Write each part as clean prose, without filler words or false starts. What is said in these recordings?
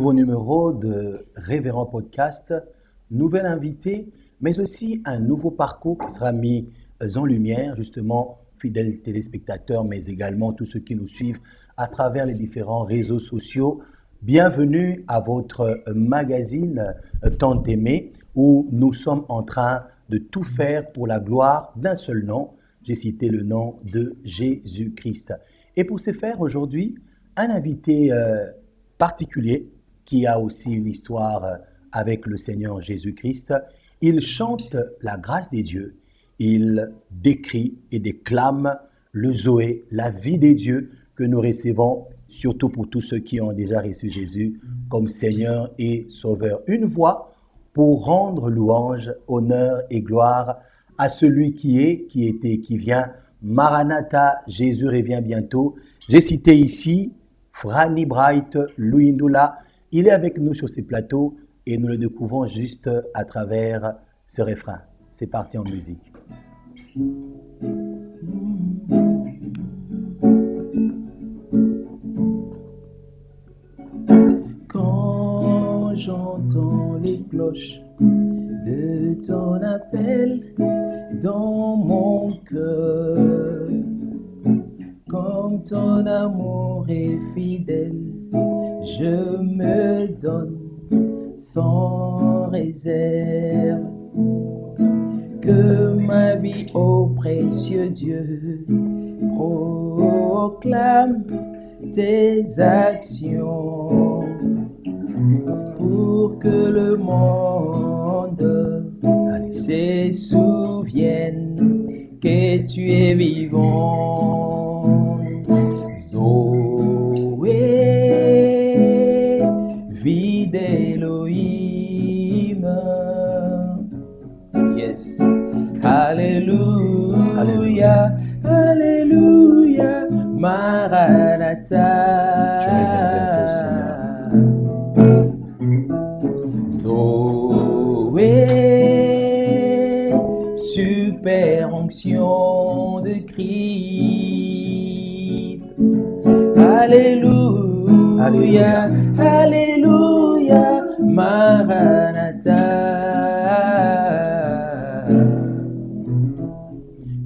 nouveau numéro de Révérend Podcast, nouvel invité, mais aussi un nouveau parcours qui sera mis en lumière, justement, fidèles téléspectateurs, mais également tous ceux qui nous suivent à travers les différents réseaux sociaux. Bienvenue à votre magazine tant aimé, où nous sommes en train de tout faire pour la gloire d'un seul nom. J'ai cité le nom de Jésus-Christ. Et pour ce faire, aujourd'hui, un invité particulier qui a aussi une histoire avec le Seigneur Jésus-Christ. Il chante la grâce des dieux. Il décrit et déclame le Zoé, la vie des dieux que nous recevons, surtout pour tous ceux qui ont déjà reçu Jésus comme Seigneur et Sauveur. Une voix pour rendre louange, honneur et gloire à celui qui est, qui était, qui vient. Maranatha, Jésus revient bientôt. J'ai cité ici Franny Bright, Louis Ndula. Il est avec nous sur ces plateaux et nous le découvrons juste à travers ce refrain. C'est parti en musique. Quand j'entends les cloches de ton appel dans mon cœur, comme ton amour est fidèle, je me donne sans réserve. Que ma vie, ô précieux Dieu, proclame tes actions pour que le monde se souvienne que tu es vivant. Zoé, vie d'Élohim. Yes. Alléluia, Alléluia, Maranatha. Je reviens bientôt, Seigneur. Zoé, super onction de Christ. Alléluia, Alléluia, Maranatha.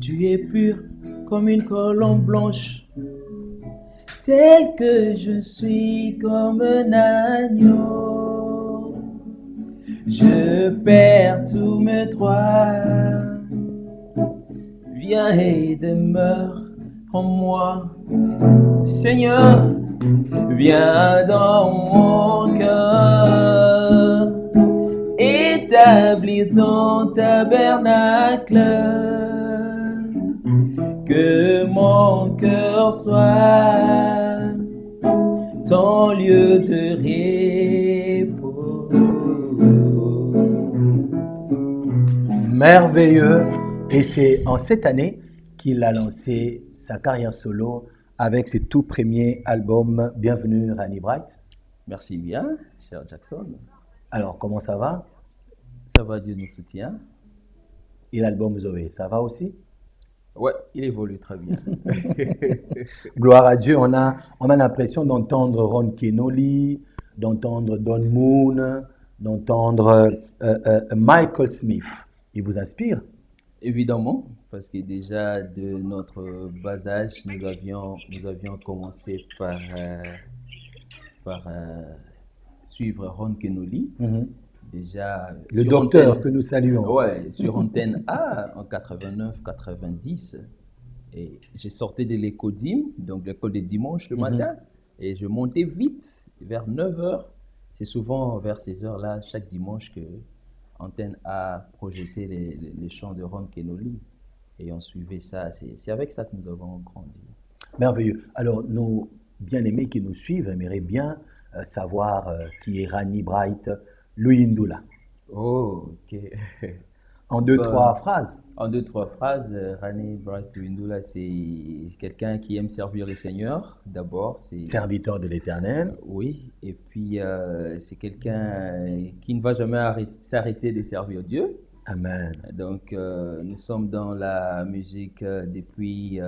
Tu es pur comme une colombe blanche, tel que je suis comme un agneau. Je perds tous mes droits. Viens et demeure en moi, Seigneur. Viens dans mon cœur, établir ton tabernacle. Que mon cœur soit ton lieu de repos. Merveilleux. Et c'est en cette année qu'il a lancé sa carrière solo avec ses tout premiers albums. Bienvenue, Franny Bright. Merci bien, cher Jackson. Alors, comment ça va? Ça va, Dieu nous soutient. Et l'album Zoé, ça va aussi? Ouais, il évolue très bien. Gloire à Dieu, on a l'impression d'entendre Ron Kenoly, d'entendre Don Moon, d'entendre Michael Smith. Il vous inspire? Évidemment, parce que déjà de notre bas âge, nous avions commencé par suivre Ron Kenoly. Déjà le docteur que nous saluons. Ouais, sur Antenne A en 89-90. Et j'ai sorti de l'école-dîme, donc l'école des dimanches le matin, et je montais vite vers 9h. C'est souvent vers ces heures-là, chaque dimanche, que Antenne A projetait les chants de Ron Kenoly. Et on suivait ça. C'est avec ça que nous avons grandi. Merveilleux. Alors, nos bien-aimés qui nous suivent aimeraient bien savoir qui est Franny Bright, Louis Ndula. Oh, ok. En deux, trois phrases. En deux, trois phrases, Franny Bright Louis Ndula, c'est quelqu'un qui aime servir le Seigneur, d'abord. Serviteur de l'Éternel. Oui, et puis c'est quelqu'un qui ne va jamais s'arrêter de servir Dieu. Amen. Donc, nous sommes dans la musique depuis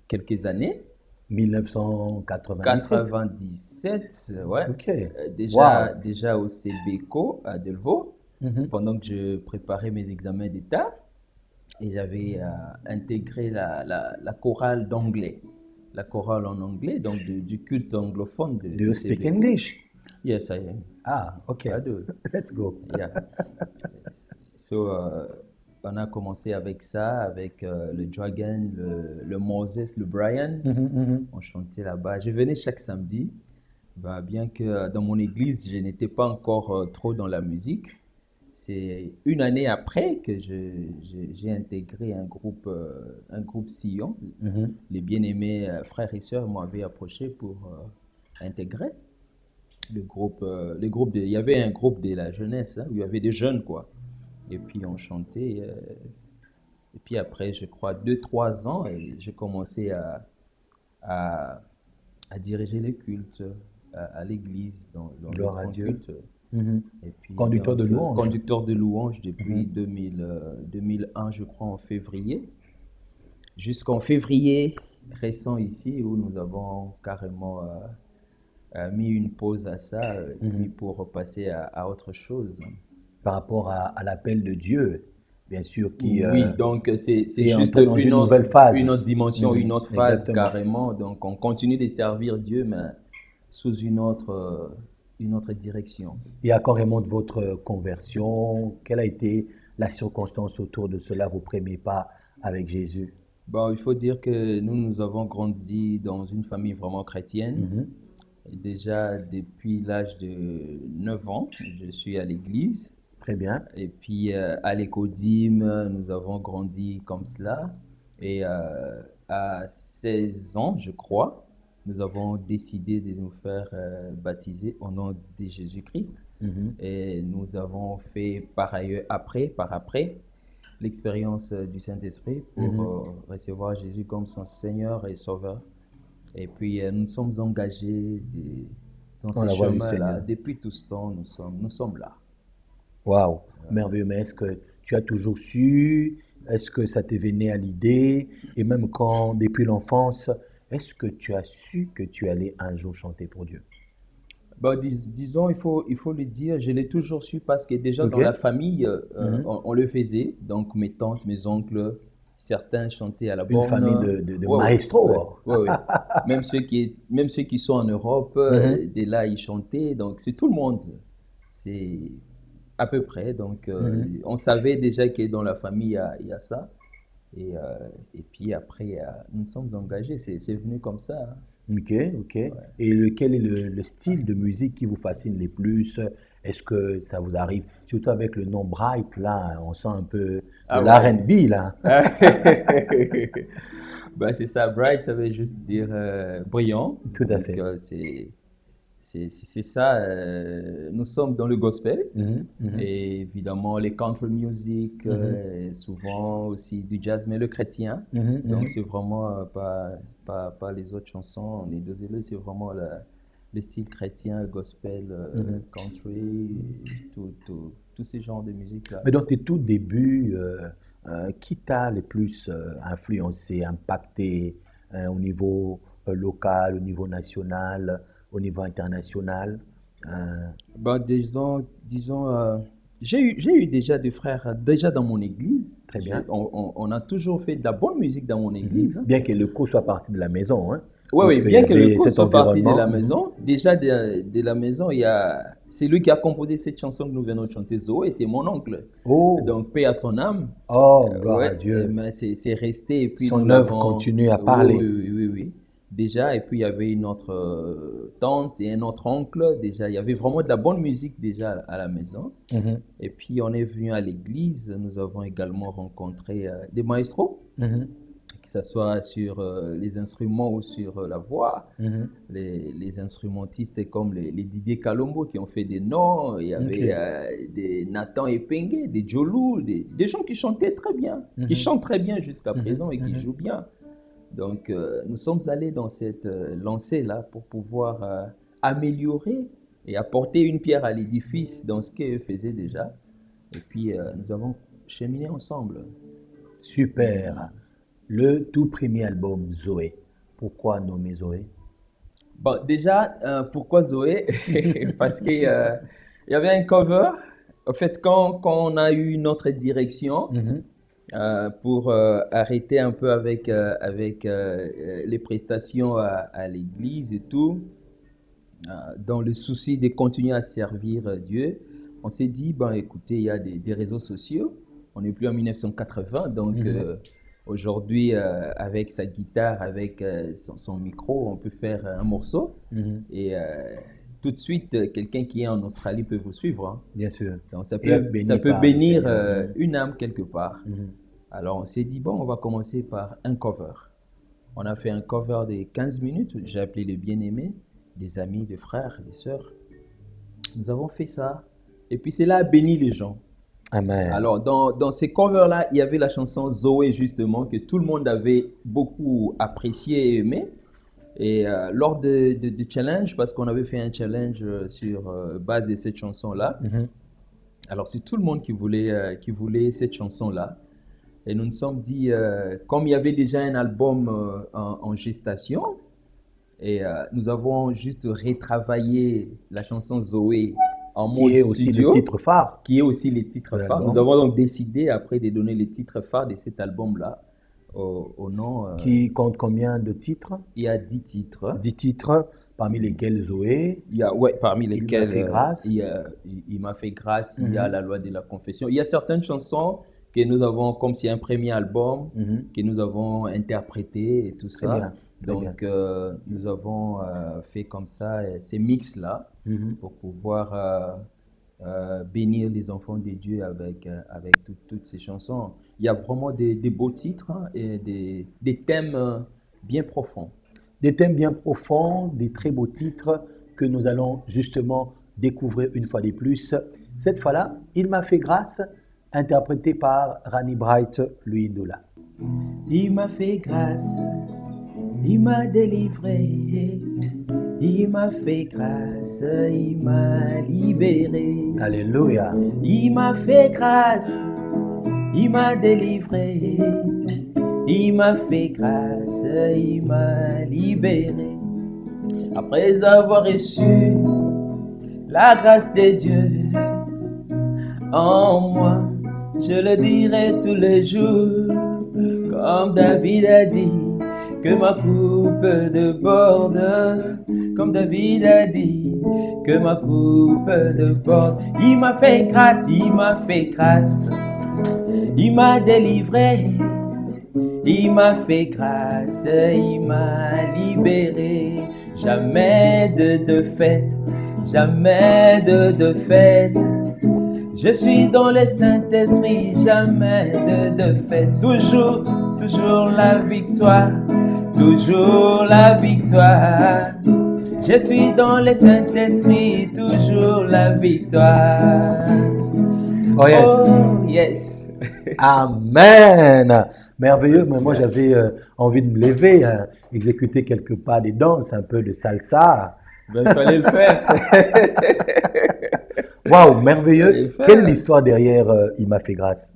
quelques années. 1997. 97, ouais. Ok. Déjà, Wow. déjà au CBECO à Delvaux, Mhm. pendant que je préparais mes examens d'État, et j'avais intégré la chorale d'anglais, la chorale en anglais, donc du culte anglophone Do de you speak CBECO. English? Yes, I am. Ah, ok. I do. Let's go. Yeah. So, on a commencé avec ça, avec le Dragon, le Moses, le Brian. Mhm, mhm. On chantait là-bas. Je venais chaque samedi. Bah, bien que dans mon église, je n'étais pas encore trop dans la musique. C'est une année après que j'ai intégré un groupe Sion. Mhm. Les bien-aimés frères et sœurs m'avaient approché pour intégrer il y avait un groupe de la jeunesse, hein, où il y avait des jeunes, quoi. Et puis on chantait. Et puis après, je crois, 2, 3 ans, et j'ai commencé à, à diriger les cultes à l'église, dans le Gloire à grand Dieu. culte. Mhm. Et puis, Conducteur de donc, louange. conducteur de louange depuis Mhm. 2001, je crois, en février, jusqu'en février récent ici, où nous avons carrément mis une pause à ça, et puis Mhm. pour passer à autre chose. Par rapport à l'appel de Dieu, bien sûr, qui Oui, donc c'est est juste entré dans une nouvelle une phase. autre dimension, Mhm. une autre phase Exactement. carrément. Donc on continue de servir Dieu, mais sous une autre direction. Et à quand remonte votre conversion? Quelle a été la circonstance autour de cela, vos premiers pas avec Jésus? Bon, il faut dire que nous avons grandi dans une famille vraiment chrétienne. Mhm. Et déjà depuis l'âge de 9 ans, je suis à l'église. Très bien. Et puis à l'Écodim, nous avons grandi comme cela. Et à 16 ans, je crois, nous avons décidé de nous faire baptiser au nom de Jésus-Christ. Mhm. Et nous avons fait par après, l'expérience du Saint-Esprit pour Mhm. recevoir Jésus comme son Seigneur et Sauveur. Et puis nous sommes engagés dans Dans ces la voie du chemins-là. Seigneur. Depuis tout ce temps, nous sommes là. Waouh, merveilleux. Mais est-ce que tu as toujours su? Est-ce que ça t'est venu à l'idée? Et même quand, depuis l'enfance, est-ce que tu as su que tu allais un jour chanter pour Dieu? Bah, disons, il faut le dire, je l'ai toujours su parce que déjà Ok? dans la famille, Mhm. on le faisait. Donc mes tantes, mes oncles, certains chantaient à la Une famille borne. de Ouais, ouais, ouais, maestros. ouais, ouais. Même ceux qui sont en Europe, Mhm. dès là, ils chantaient. Donc c'est tout le monde. C'est à peu près. Donc Mhm. on savait déjà que dans la famille, il y a ça. Et puis après, nous nous sommes engagés. C'est venu comme ça, hein. Ok, ok. Et quel est le style de musique qui vous fascine le plus? Est-ce que ça vous arrive, surtout avec le nom Bright, là, on sent un peu de Ah ouais. l'R&B, là. Bah, c'est ça, bright, ça veut juste dire brillant. Tout à Donc, fait. c'est ça. Nous sommes dans le gospel Mhm, mhm, et évidemment les country music, mhm, souvent aussi du jazz, mais le chrétien. mhm, Donc, mhm, c'est vraiment pas les autres chansons, on est désolé, c'est vraiment le style chrétien, gospel, mhm. country, tous ces genres de musique-là. Mais dans tes tout débuts, qui t'a le plus influencé, impacté au niveau local, au niveau national, au niveau international? Euh, Bah, disons j'ai eu déjà des frères, déjà dans mon église. Très bien. On a toujours fait de la bonne musique dans mon Mhm. église, hein. Bien que le cours soit parti de la maison, hein, Oui, oui, puisqu'il y bien que le avait cours cet soit parti de environnement. la Mhm. maison, déjà de la maison, c'est lui qui a composé cette chanson que nous venons de chanter, Zoé, c'est mon oncle. Oh, Donc, paix à son âme. oh, gloire à Ouais, Dieu. mais c'est resté, et puis nous Son œuvre l'avons. continue à Oui, parler. oui, oui, oui, oui. Déjà, et puis il y avait une autre tante et un autre oncle. Déjà, il y avait vraiment de la bonne musique déjà à la maison. Mhm, Et puis on est venu à l'église, nous avons également rencontré des maestros, mhm, que ce soit sur les instruments ou sur la voix, mhm. les instrumentistes comme les Didier Kalombo qui ont fait des noms, il y Ok. avait des Nathan Epengue, des Jolou, des gens qui chantaient très bien, qui Mhm, chantent très bien jusqu'à mhm, présent et qui mhm. jouent bien. Donc nous sommes allés dans cette lancée-là pour pouvoir améliorer et apporter une pierre à l'édifice dans ce qu'eux faisaient déjà. Et puis, nous avons cheminé ensemble. Super. Le tout premier album, Zoé. Pourquoi nommer Zoé? Bon, déjà, pourquoi Zoé? Parce que il y avait un cover. En fait, quand on a eu notre direction Mhm. pour arrêter un peu avec les prestations à l'église et tout, dans le souci de continuer à servir Dieu, on s'est dit, ben écoutez, il y a des réseaux sociaux. On n'est plus en 1980, donc aujourd'hui, avec sa guitare, avec son micro, on peut faire un morceau. Mhm. Et tout de suite, quelqu'un qui est en Australie peut vous suivre, hein. Bien sûr. Donc ça Et être peut, béni ça peut par le bénir Seigneur. une âme quelque part. Mhm. Alors on s'est dit, bon, on va commencer par un cover. On a fait un cover de 15 minutes, j'ai appelé les bien-aimés, des amis, des frères, des sœurs. Nous avons fait ça. Et puis cela a béni les gens. Amen. Alors, dans ces covers-là, il y avait la chanson Zoé, justement, que tout le monde avait beaucoup apprécié et aimé. Et lors de challenge, parce qu'on avait fait un challenge sur base de cette chanson-là, Mhm. alors c'est tout le monde qui voulait cette chanson-là. Et nous nous sommes dit, comme il y avait déjà un album en gestation, et nous avons juste retravaillé la chanson Zoé en Qui mode est aussi le studio, titre phare qui est aussi les titres de phares. l'album. Nous avons donc décidé après de donner les titres phares de cet album-là au nom. Qui compte combien de titres? Il y a 10 titres. 10 titres, parmi lesquels Zoé, Il y a, ouais, parmi Il m'a lesquels fait grâce. il m'a fait grâce, il y a Mhm. la loi de la confession. Il y a certaines chansons que nous avons, comme c'est un premier album, Mhm. que nous avons interprété et tout Très ça. bien, très bien. Donc, nous avons fait comme ça ces mix-là Mhm. pour pouvoir bénir les enfants de Dieu avec toutes ces chansons. Il y a vraiment des beaux titres, hein, et des thèmes bien profonds. Des thèmes bien profonds, des très beaux titres que nous allons justement découvrir une fois de plus. Cette fois-là, Il m'a fait grâce, interprété par Rani Bright, Louis Doula. Il m'a fait grâce, il m'a délivré, il m'a fait grâce, il m'a libéré. Alléluia. Il m'a fait grâce, il m'a délivré, il m'a fait grâce, il m'a libéré. Après avoir reçu la grâce de Dieu en moi, je le dirai tous les jours, comme David a dit, que ma coupe déborde, comme David a dit, que ma coupe déborde. Il m'a fait grâce, il m'a fait grâce, il m'a délivré, il m'a fait grâce, il m'a libéré. Jamais de fête, jamais de fête. Je suis dans le Saint-Esprit, jamais de fête. Toujours la victoire, toujours la victoire. Je suis dans le Saint-Esprit, toujours la victoire. Oh yes. Oh, yes. Amen. Merveilleux, mais Merci. moi j'avais envie de me lever, hein, exécuter quelques pas des danses, un peu de salsa. Ben, il fallait le faire. Waouh, Fallait merveilleux. le faire. Quelle est l'histoire derrière Il m'a fait grâce?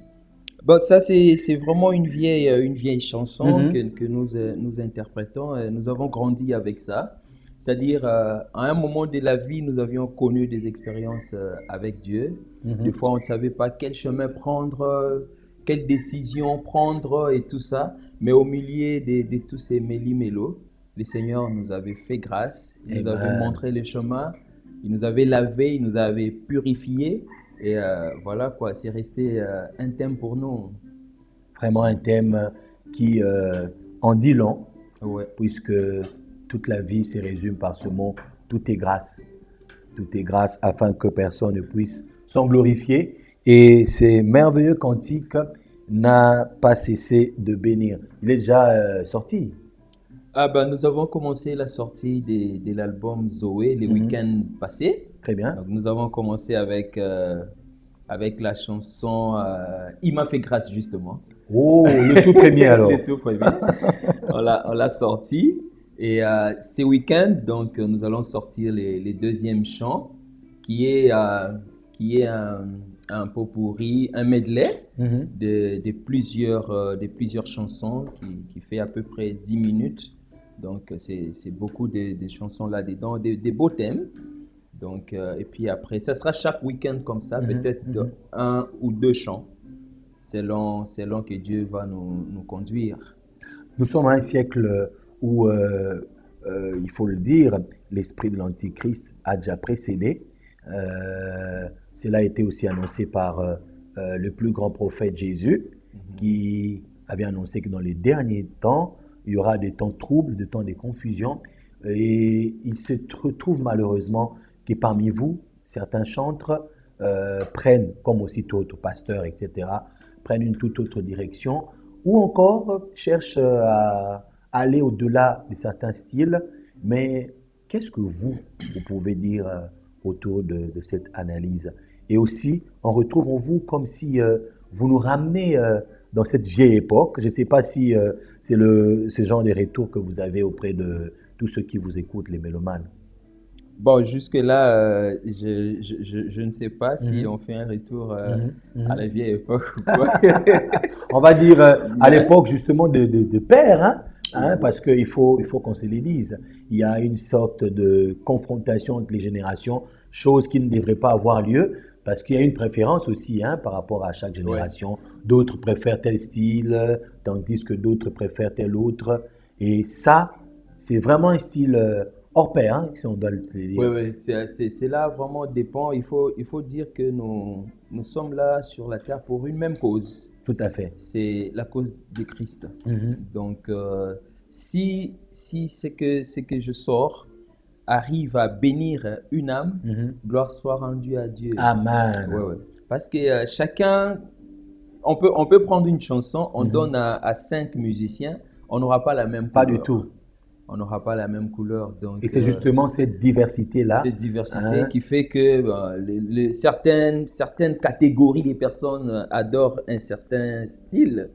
Bon, ça, c'est vraiment une vieille chanson Mhm. que nous interprétons. Nous avons grandi avec ça. C'est-à-dire, à un moment de la vie, nous avions connu des expériences avec Dieu. Mhm. Des fois, on ne savait pas quel chemin prendre, quelle décision prendre et tout ça. Mais au milieu de tous ces méli-mélos, le Seigneur nous avait fait grâce. Il nous avait Amen. montré le chemin. Il nous avait lavé, il nous avait purifié. Et voilà quoi, c'est resté un thème pour nous. Vraiment un thème qui en dit long, Ouais. puisque toute la vie se résume par ce mot, tout est grâce. Tout est grâce afin que personne ne puisse s'en glorifier. Et ces merveilleux cantiques n'a pas cessé de bénir. Il est déjà sorti. Ah ben, nous avons commencé la sortie de l'album Zoé les Mhm. week-ends passés. Très bien. Donc, nous avons commencé avec la chanson Il m'a fait grâce, justement. Oh, le tout premier alors. Le tout premier. On l'a sorti. Et ce week-end, donc, nous allons sortir les deuxièmes chants, qui est un pot-pourri, un medley Mhm. de plusieurs chansons qui fait à peu près 10 minutes. Donc, c'est beaucoup de chansons là-dedans, des beaux thèmes. Donc, et puis après, ça sera chaque week-end comme ça, peut-être un ou deux chants, selon que Dieu va nous conduire. Nous sommes à un siècle où, il faut le dire, l'esprit de l'Antichrist a déjà précédé. Cela a été aussi annoncé par le plus grand prophète Jésus, qui avait annoncé que dans les derniers temps, il y aura des temps troubles, des temps de confusion. Et il se retrouve malheureusement que parmi vous, certains chantres prennent, comme aussi d'autres pasteurs, etc., prennent une toute autre direction, ou encore cherchent à aller au-delà de certains styles. Mais qu'est-ce que vous pouvez dire autour de cette analyse? Et aussi, en retrouvons-vous comme si vous nous ramenez dans cette vieille époque. Je ne sais pas si c'est ce genre de retour que vous avez auprès de tous ceux qui vous écoutent, les mélomanes. Bon, jusque-là, je ne sais pas si on fait un retour à la vieille époque ou quoi. On va dire à l'époque justement de père, hein, parce qu'il faut qu'on se le dise. Il y a une sorte de confrontation entre les générations, chose qui ne devrait pas avoir lieu, parce qu'il y a une préférence aussi par rapport à chaque génération. D'autres préfèrent tel style, tandis que d'autres préfèrent tel autre. Et ça, c'est vraiment un style hors pair, si on doit le dire. Oui, c'est là vraiment dépend. Il faut dire que nous sommes là sur la terre pour une même cause. Tout à fait. C'est la cause de Christ. Donc, si ce que je sors arrive à bénir une âme, gloire soit rendue à Dieu. Amen. Ouais. Parce que chacun, on peut prendre une chanson, on donne à 5 musiciens, on n'aura pas la même couleur. Pas du tout. On n'aura pas la même couleur. Donc, et c'est justement cette diversité-là. Cette diversité qui fait que certaines catégories des personnes adorent un certain style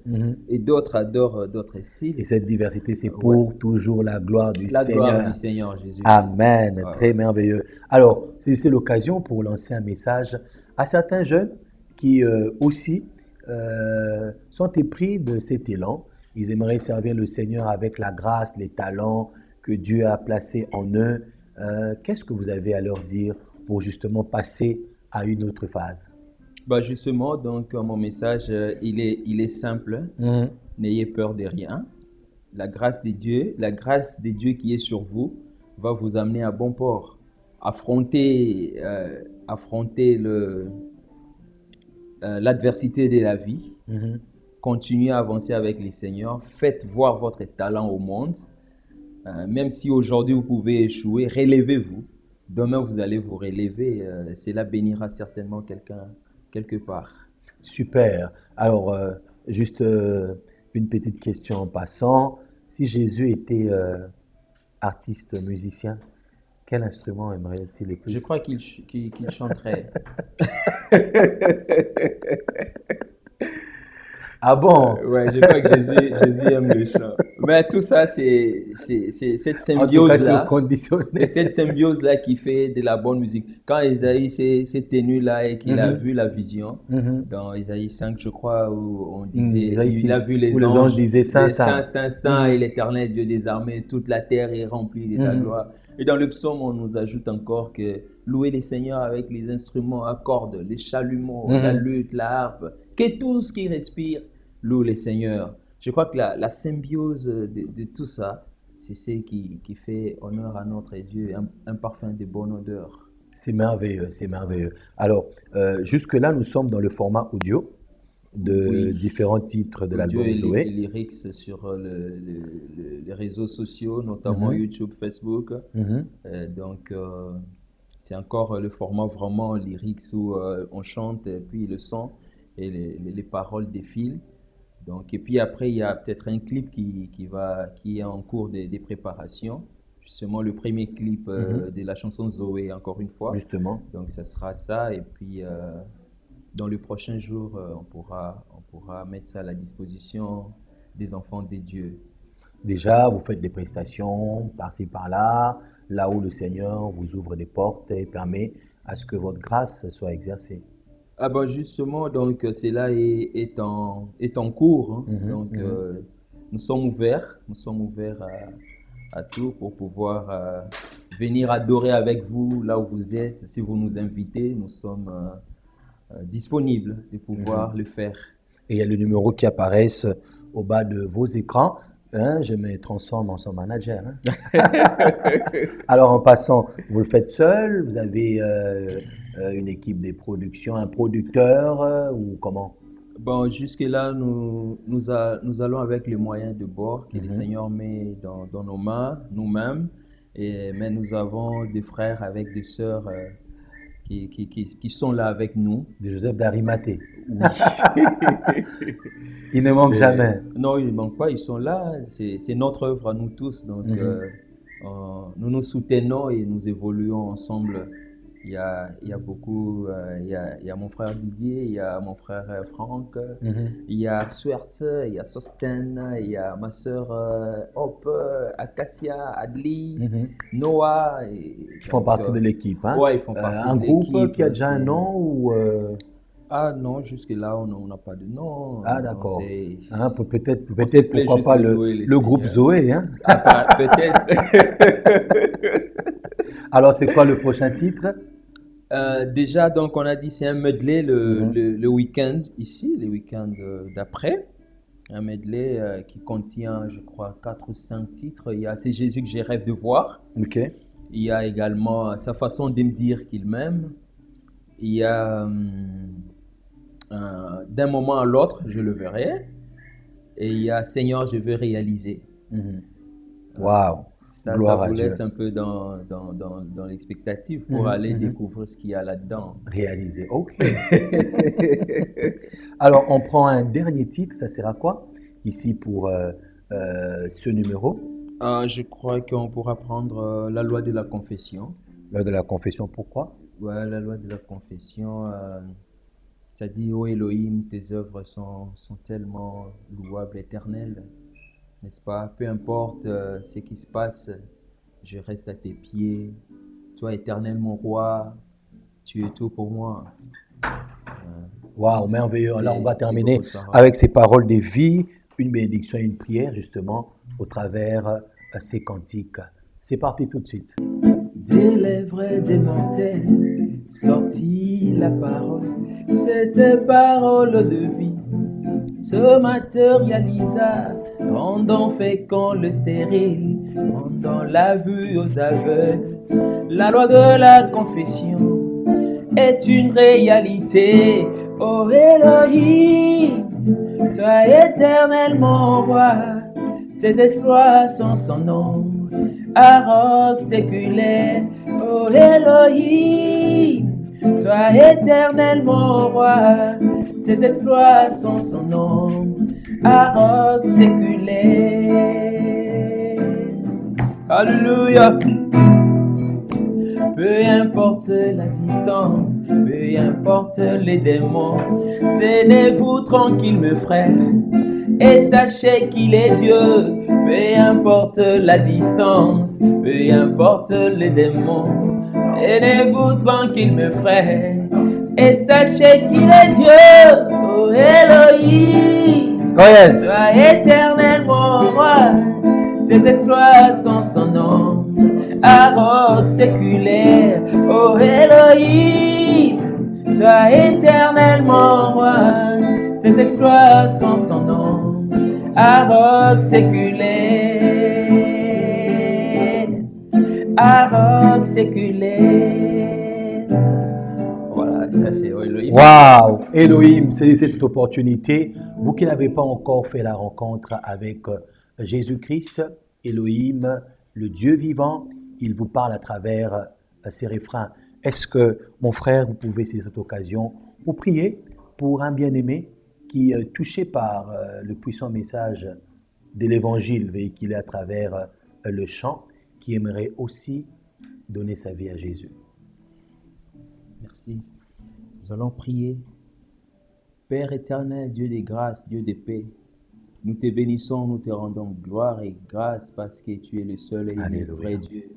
et d'autres adorent d'autres styles. Et cette diversité, c'est pour toujours la gloire du Seigneur. La gloire du Seigneur Jésus. Amen. Très merveilleux. Alors, c'est l'occasion pour lancer un message à certains jeunes qui aussi sont épris de cet élan. Ils aimeraient servir le Seigneur avec la grâce, les talents que Dieu a placés en eux. Qu'est-ce que vous avez à leur dire pour justement passer à une autre phase? Justement, donc mon message, il est simple. N'ayez peur de rien. La grâce de Dieu qui est sur vous va vous amener à bon port. Affrontez l'adversité de la vie. Continuez à avancer avec les seigneurs. Faites voir votre talent au monde. Même si aujourd'hui vous pouvez échouer, relevez-vous. Demain vous allez vous relever. Cela bénira certainement quelqu'un quelque part. Super. Alors, juste une petite question en passant. Si Jésus était artiste, musicien, quel instrument aimerait-il le plus? Je crois qu'il chanterait. Ah bon? Ouais, je crois que Jésus aime le chant. Mais tout ça, c'est cette symbiose-là. C'est cette symbiose-là qui fait de la bonne musique. Quand Isaïe s'est tenu là et qu'il a vu la vision, dans Isaïe 5, je crois, où on disait, il a vu les anges disaient Saint, Saint, et l'Éternel Dieu des armées, toute la terre est remplie de ta gloire. Et dans le psaume, on nous ajoute encore que louer les seigneurs avec les instruments à cordes, les chalumeaux, la lutte, la harpe, que tout ce qui respire loue les seigneurs. Je crois que la symbiose de tout ça, c'est ce qui fait honneur à notre Dieu, un parfum de bonne odeur. C'est merveilleux, c'est merveilleux. Alors, jusque-là, nous sommes dans le format audio de différents titres de l'album Zoé. Les lyrics sur les réseaux sociaux, notamment YouTube, Facebook. Donc, c'est encore le format vraiment lyrics où on chante et puis le son et les paroles défilent. Donc, et puis après, il y a peut-être un clip qui est en cours des préparations. Justement, le premier clip de la chanson Zoé, encore une fois. Justement. Donc, ça sera ça. Et puis, dans le prochain jour, on pourra mettre ça à la disposition des enfants de Dieu. Déjà, vous faites des prestations par-ci, par-là, là où le Seigneur vous ouvre des portes et permet à ce que votre grâce soit exercée. Ah ben justement, donc cela est en cours. Donc nous sommes ouverts à tout pour pouvoir venir adorer avec vous là où vous êtes. Si vous nous invitez, nous sommes disponibles de pouvoir le faire. Et il y a le numéro qui apparaissent au bas de vos écrans. Hein, je me transforme en son manager. Hein. Alors, en passant, vous le faites seul? Vous avez une équipe de production, un producteur ou comment? Bon, jusque-là, nous allons avec les moyens de bord que le Seigneur met dans nos mains, nous-mêmes. Mais nous avons des frères avec des sœurs qui sont là avec nous. De Joseph d'Arimathée. Oui. Il ne manque jamais. Non, ils ne manquent pas, ils sont là. C'est notre œuvre à nous tous. Donc, nous nous soutenons et nous évoluons ensemble. Il y a beaucoup, il y a mon frère Didier, il y a mon frère Franck, il y a Swert, il y a Sosten, il y a ma sœur Hope, Acacia, Adli, Noah. Ils font partie de l'équipe. Hein? Ouais, ils font partie un de l'équipe. groupe qui a déjà un nom ou Ah non, jusque-là, on n'a pas de nom. Ah d'accord. Hein, peut-être plaît pourquoi juste pas de louer le le groupe Seigneur. Zoé. Hein? Ah, peut-être. Alors, c'est quoi le prochain titre? Déjà, donc, on a dit c'est un medley le week-end ici, le week-end d'après. Un medley qui contient, je crois, 4 ou 5 titres. Il y a C'est Jésus que j'ai rêve de voir. Ok. Il y a également Sa façon de me dire qu'il m'aime. Il y a D'un moment à l'autre, je le verrai. Et il y a Seigneur, je veux réaliser. Waouh. Ça vous laisse un peu dans l'expectative pour aller découvrir ce qu'il y a là-dedans. Réaliser, ok. Alors, on prend un dernier titre, ça sert à quoi ici pour ce numéro? Je crois qu'on pourra prendre la loi de la confession. La loi de la confession, pourquoi? Ouais, la loi de la confession, ça dit, ô Elohim, tes œuvres sont tellement louables, éternelles. N'est-ce pas? Peu importe ce qui se passe, je reste à tes pieds. Toi, éternel, mon roi, tu es tout pour moi. Waouh, merveilleux. Là, on va terminer avec ces paroles de vie, une bénédiction et une prière, justement, au travers ces cantiques. C'est parti tout de suite. Des lèvres des mortels sortit la parole, cette parole de vie se matérialisa, rendant fécond le stérile, rendant la vue aux aveugles. La loi de la confession est une réalité. Oh Elohim, toi éternellement roi, tes exploits sont sans nom. Aroc séculaire, oh Elohim, toi éternellement roi, tes exploits sont sans nom. Aroc séculaire. Alléluia. Peu importe la distance, peu importe les démons, tenez-vous tranquille mes frères, et sachez qu'il est Dieu. Peu importe la distance, peu importe les démons, tenez-vous tranquille mes frères, et sachez qu'il est Dieu. Oh Elohim, oh yes. Toi éternellement roi, tes exploits sont sans nom. Aroc séculaire, oh Elohim, toi éternellement roi, tes exploits sont sans nom. Aroc séculaire, Aroc séculaire. Voilà, ça c'est Elohim. Waouh, Elohim, c'est cette opportunité. Vous qui n'avez pas encore fait la rencontre avec Jésus-Christ, Elohim, le Dieu vivant, il vous parle à travers ces refrains. Est-ce que, mon frère, vous pouvez saisir cette occasion pour prier pour un bien-aimé qui est touché par le puissant message de l'Évangile véhiculé à travers le chant, qui aimerait aussi donner sa vie à Jésus? Merci. Nous allons prier. Père éternel, Dieu des grâces, Dieu de paix, nous te bénissons, nous te rendons gloire et grâce parce que tu es le seul et le vrai Dieu.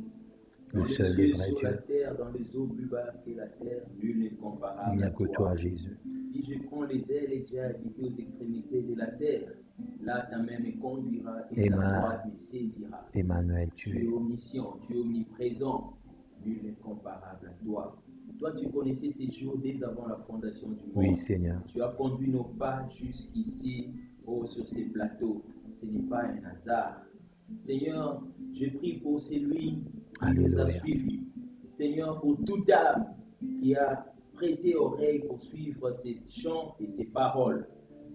le Dans les seul et cieux, vrai sur la Dieu. terre, dans les eaux plus bas que la terre, nul n'est Il comparable n'y à a que toi. toi, Jésus. Si je prends les ailes et j'ai habité aux extrémités de la terre, là ta main me conduira et ta droite me saisira. Emmanuel, Tu es omniscient, tu es omniprésent, nul n'est comparable à toi. Toi, tu connaissais ces jours dès avant la fondation du monde. Oui, Seigneur. Tu as conduit nos pas jusqu'ici, sur ces plateaux. Ce n'est pas un hasard. Seigneur, je prie pour celui qui nous a Alléluia. suivis. Seigneur, pour toute âme qui a prêté oreille pour suivre ces chants et ces paroles.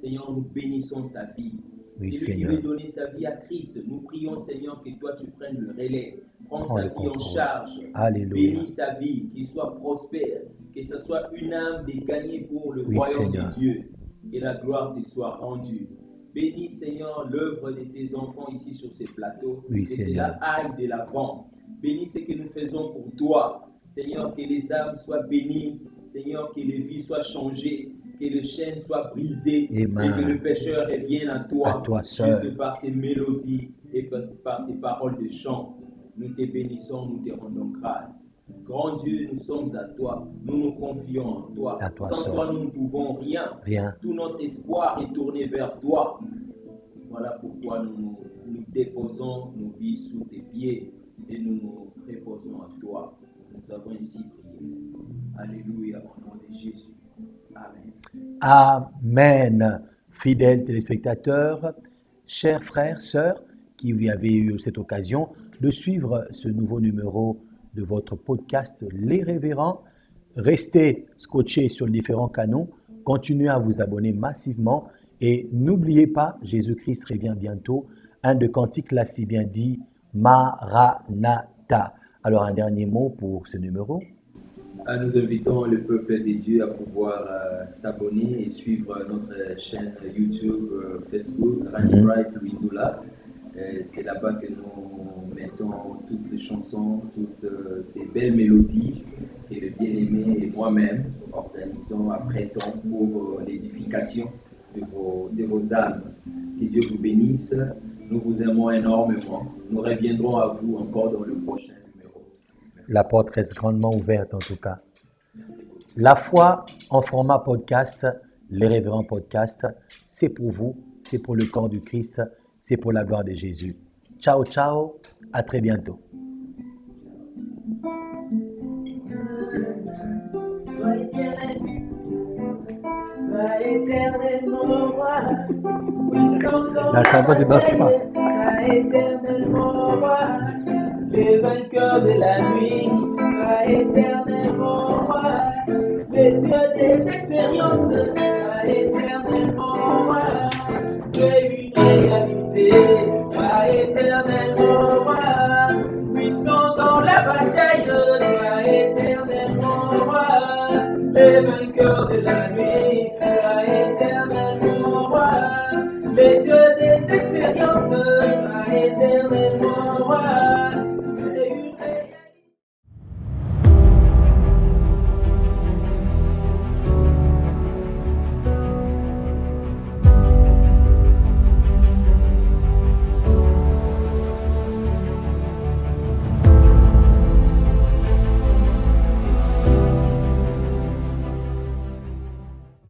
Seigneur, nous bénissons sa vie. Oui, Celui qui Seigneur. veut donner sa vie à Christ, nous prions, Seigneur, que toi tu prennes le relais. Prends Prends sa le vie en contrôle. charge. Alléluia. Bénis sa vie, qu'il soit prospère, que ce soit une âme dégagnée pour le Oui, royaume Seigneur. de Dieu. Et la gloire te soit rendue. Bénis, Seigneur, l'œuvre de tes enfants ici sur ces plateaux. Oui, que Seigneur. cela aille de l'avant. Bénis ce que nous faisons pour toi. Seigneur, que les âmes soient bénies. Seigneur, que les vies soient changées. Que les chaînes soient brisées. Amen. Et que le pécheur revienne à toi. À toi seul. Juste par ces mélodies et par ces paroles de chant. Nous te bénissons, nous te rendons grâce. Grand Dieu, nous sommes à toi. Nous nous confions en toi. À toi Sans seul. toi, nous ne pouvons rien. Rien. Tout notre espoir est tourné vers toi. Voilà pourquoi nous déposons nos vies sous tes pieds et nous nous préposons à toi. Nous avons ainsi prié. Alléluia, au nom de Jésus. Amen. Amen. Fidèles téléspectateurs, chers frères, sœurs, qui vous avez eu cette occasion de suivre ce nouveau numéro de votre podcast Les Révérends, restez scotchés sur les différents canaux, continuez à vous abonner massivement et n'oubliez pas, Jésus-Christ revient bientôt. Un de Cantique l'a si bien dit, Maranatha. Alors un dernier mot pour ce numéro. Nous invitons le peuple de Dieu à pouvoir s'abonner et suivre notre chaîne YouTube, Facebook, Bright Louis Doula. C'est là-bas que nous mettons toutes les chansons, toutes ces belles mélodies que le bien-aimé et moi-même organisons, apprêtons pour l'édification de vos âmes. Que Dieu vous bénisse. Nous vous aimons énormément. Nous reviendrons à vous encore dans le prochain numéro. Merci. La porte reste grandement ouverte en tout cas. La foi en format podcast, les révérends podcast, c'est pour vous, c'est pour le corps du Christ, c'est pour la gloire de Jésus. Ciao, ciao, à très bientôt. Sois éternellement roi, puissant dans La chanson du danse pas. Sois éternellement roi, le vainqueur de la nuit. Sois éternellement roi, le Dieu des expériences. Sois éternellement roi, tu es une réalité. Sois éternellement roi, puissant dans la bataille. Sois éternellement roi, le vainqueur de la nuit. Sois éternellement roi, le Dieu des expériences. Sois éternellement roi.